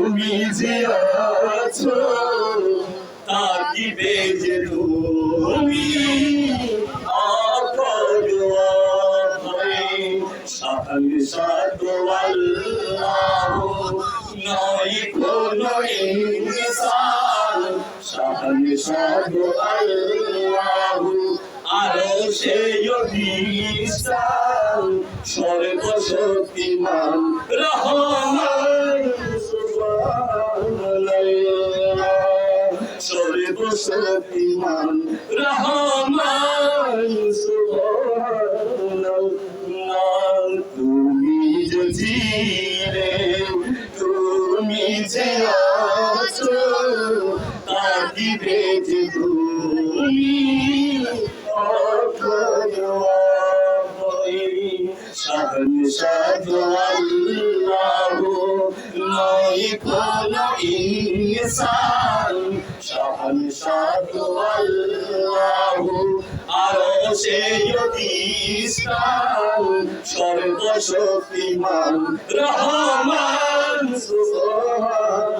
তুমি যে আছো থাকিবে যে তুমি শাহাদু আল্লাহ নয় কোনো ইনসান শাহাদু আল্লাহ আরো সে অধিষ্ঠান সর্বশক্তিমান রহমান সুবহানাল্লাহ সর্বশক্তিমান রহমান সুবহানাল্লাহ তুমি যে ছিলে তুমি যে আছো থাকিবে যে তুমি শাহাদু আল্লাহ নয় কোনো ইনসান শাহাদু আল্লাহ আরো সে অধিষ্ঠান সর্বশক্তিমান রহমান সুবহানাল্লাহ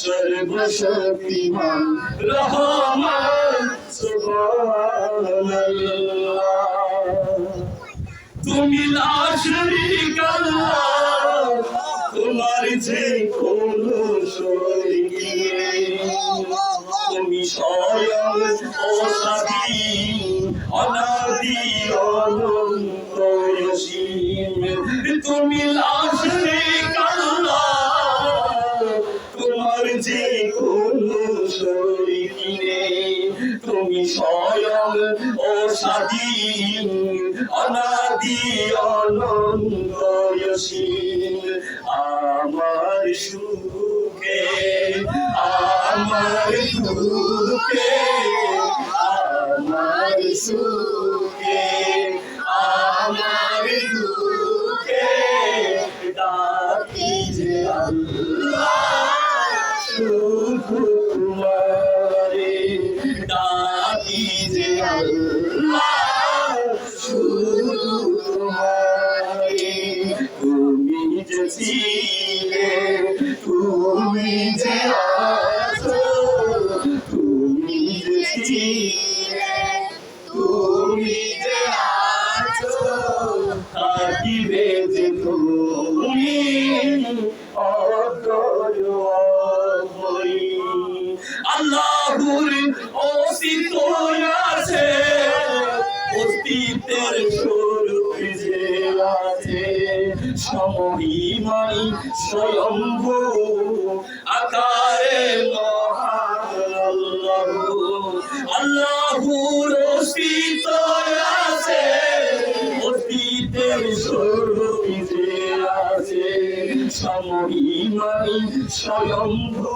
সর্বশক্তিমান রহমান সুবহানাল্লাহ তুমি লা শারীকা আল্লাহ তোমার যে কোনো শরীক নেই তুমি স্বয়ং অসাদী অনাদি অনন্ত অসীম তুমি লা শারীকা আল্লাহ তোমার যে কোনো শরীক নেই তুমি স্বয়ং অসাদী অনাদি অনন্ত অসীম আমার সুখে আমার দুঃখে আমার সুখে আমার দুঃখে ডাকি যে আল্লাহ শুধু তোমারে ডাকি যে আল্লাহ শুধু তোমারে তুমি যে ছিলে তুমি যে আছো তুমি যে ছিলে তুমি যে আছো থাকিবে যে তুমি অদয় আল্লাহর অস্তিত্ব আছে অস্তিত্বের স্বরূপ যে আছে সমহিমাই স্বয়ম্ভু আকারে মহান আল্লাহর অস্তিত্ব আছে অস্তিত্বের স্বরূপ যে আছে সমহিমাই স্বয়ম্ভু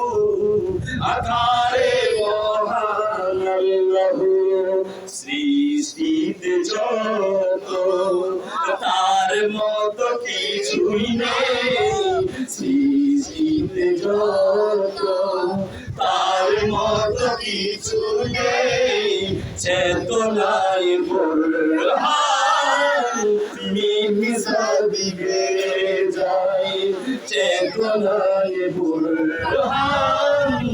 আকারে মহান আল্লাহ সৃষ্টিতে যত তার মতো কিছুই নেই সৃষ্টিতে যত তার মতো কিছু নেই চেতনায় বোরহান মিমিসার দিকে যায় চেতনায় বোরহান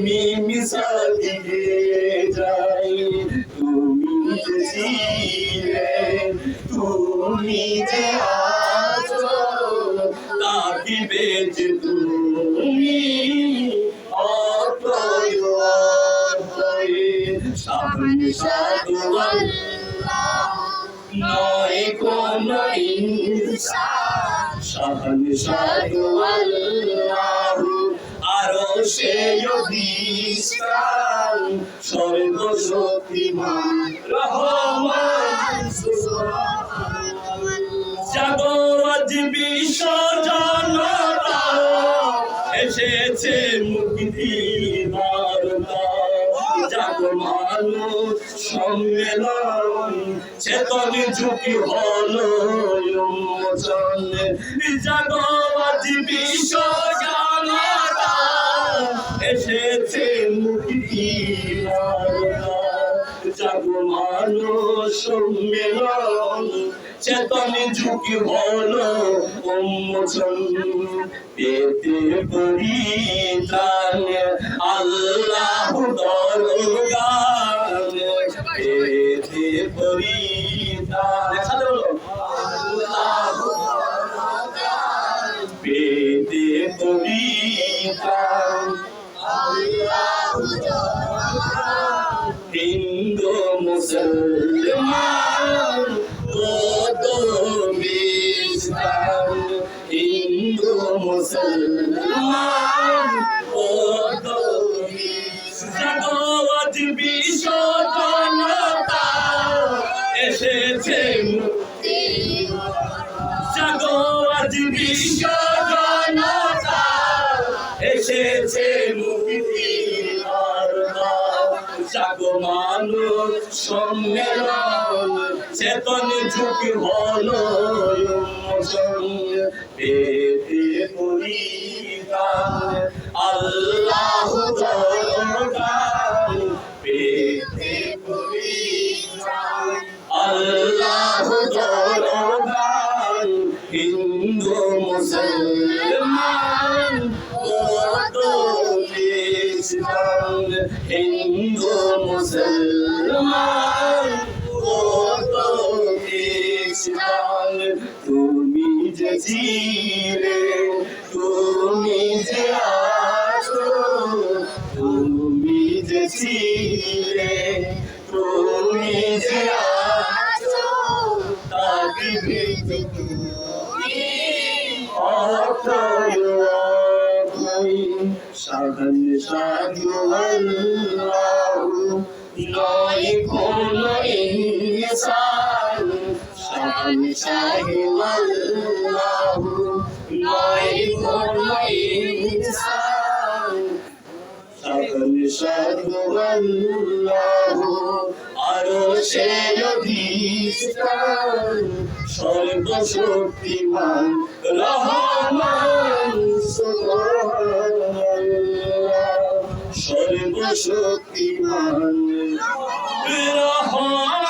মিমিসার দিকে যায় তুমি যে ছিলে তুমি যে আছো থাকিবে যে তুমি অতয় শাহাদু আল্লাহ নয় কোনো ইনসান শাহাদু আল্লাহ আরো সে অধিষ্ঠান সর্বশক্তিমান রহমান জাগো আজ বিশ্ব জনতা এসেছে মুক্তি বার্তা জাগো মানুষ সম্মেলন চেতন ঝুঁকি হলো উন্মোচন জাগো আজ বিশ্ব জনতা এসেছে মুক্তি বার্তা জাগো মানুষ সম্মেলন চেতন ঝুঁকি হলো উন্মোচন পেতে পরিত্রাণ আল্লাহ দরগান পেতে পরিত্রাণ আল্লাহ পেতে পরিত্রাণ হিন্দু মুসলমান কত বিস্তার হিন্দু মুসলমান কত জাগত বিশ্ব জনতা এসেছে মুক্তি জাগত বিশ্ব জনতা এসেছে মুক্তি জাগো মানুষ সম্মেলন চেতন ঝুঁকি হলো উন্মোচন পেতে পরিত্রাণ আল্লাহ দরগান পেতে পরিত্রাণ আল্লাহ দরগান হিন্দু মুসলমান কত বিস্তার হিন্দু মুসলমান কত বিস্তার তুমি যে ছিলে তুমি যে আছো তুমি যে ছিলে তুমি যে আছো তাকে শাহান শাহু আল্লাহু নয় কোনো ইনসান শাহান শাহু আল্লাহু নয় কোনো ইনসান শাহান শাহু আল্লাহু আরশের অধিষ্ঠান সর্বশক্তিমান রহমান সুবহানাল্লাহ সর্বশক্তিমান রহমান